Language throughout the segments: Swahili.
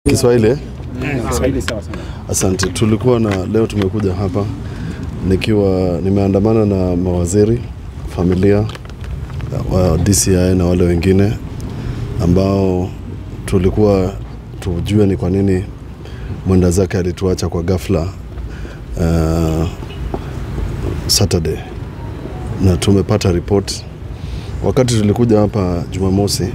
Kiswahili? Kiswahili sawa sana. Asante. Tulikuwa na leo tumekuja hapa nimeandamana na mawaziri, familia wa DCI na wale wengine ambao tulikuwa tujue ni kwa nini mwenda zake alituacha kwa ghafla Saturday, na tumepata report. Wakati tulikuja hapa Jumamosi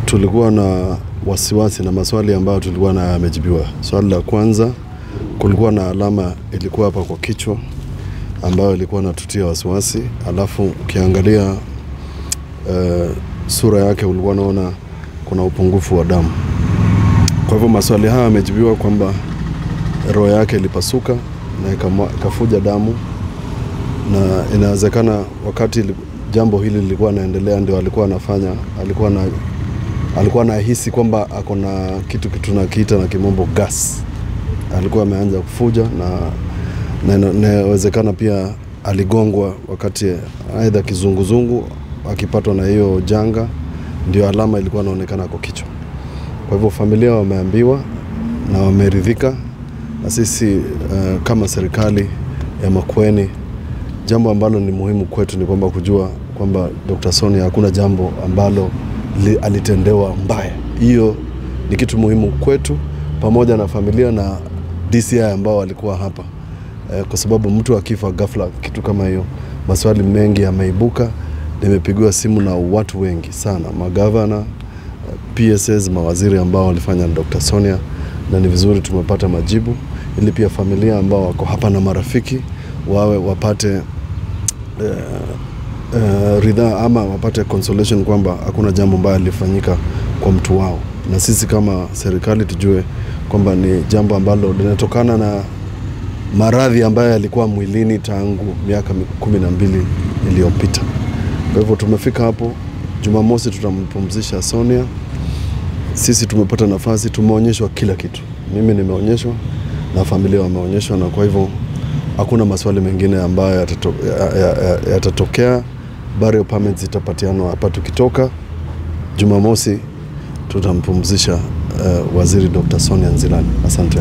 tulikuwa na wasiwasi na maswali ambayo tulikuwa na yamejibiwa. Swali la kwanza, kulikuwa na alama ilikuwa hapa kwa kichwa ambayo ilikuwa inatutia wasiwasi, alafu ukiangalia sura yake ulikuwa unaona kuna upungufu wa damu. Kwa hivyo maswali haya yamejibiwa kwamba roho yake ilipasuka na ikafuja damu, na inawezekana wakati jambo hili lilikuwa naendelea ndio alikuwa anafanya, alikuwa anahisi kwamba ako na kitu tunakiita na kimombo gas. Alikuwa ameanza kufuja na inawezekana pia aligongwa wakati aidha kizunguzungu akipatwa na hiyo janga, ndio alama ilikuwa inaonekana kwa kichwa. Kwa hivyo familia wameambiwa na wameridhika, na sisi kama serikali ya Makueni, jambo ambalo ni muhimu kwetu ni kwamba kujua kwamba Dr. Sonia hakuna jambo ambalo alitendewa mbaya. Hiyo ni kitu muhimu kwetu, pamoja na familia na DCI ambao walikuwa hapa. Kwa sababu mtu akifa ghafla kitu kama hiyo, maswali mengi yameibuka. Nimepigiwa simu na watu wengi sana, magavana, PSS, mawaziri ambao walifanya na Dr. Sonia, na ni vizuri tumepata majibu, ili pia familia ambao wako hapa na marafiki wapate ridhaa ama wapate consolation kwamba hakuna jambo mbaya lilifanyika kwa mtu wao. Na sisi kama serikali tujue kwamba ni jambo ambalo linatokana na maradhi ambayo yalikuwa mwilini tangu miaka 12 iliyopita. Kwa hivyo tumefika hapo Jumamosi, tutampumzisha Sonia. Sisi tumepata nafasi, tumeonyeshwa kila kitu. Mimi nimeonyeshwa na familia wameonyeshwa, na kwa hivyo hakuna maswali mengine ambayo yatatokea. Burial permits itapatianwa hapa tukitoka. Jumamosi tutampumzisha waziri Dr. Sonia Nzilani. Asante.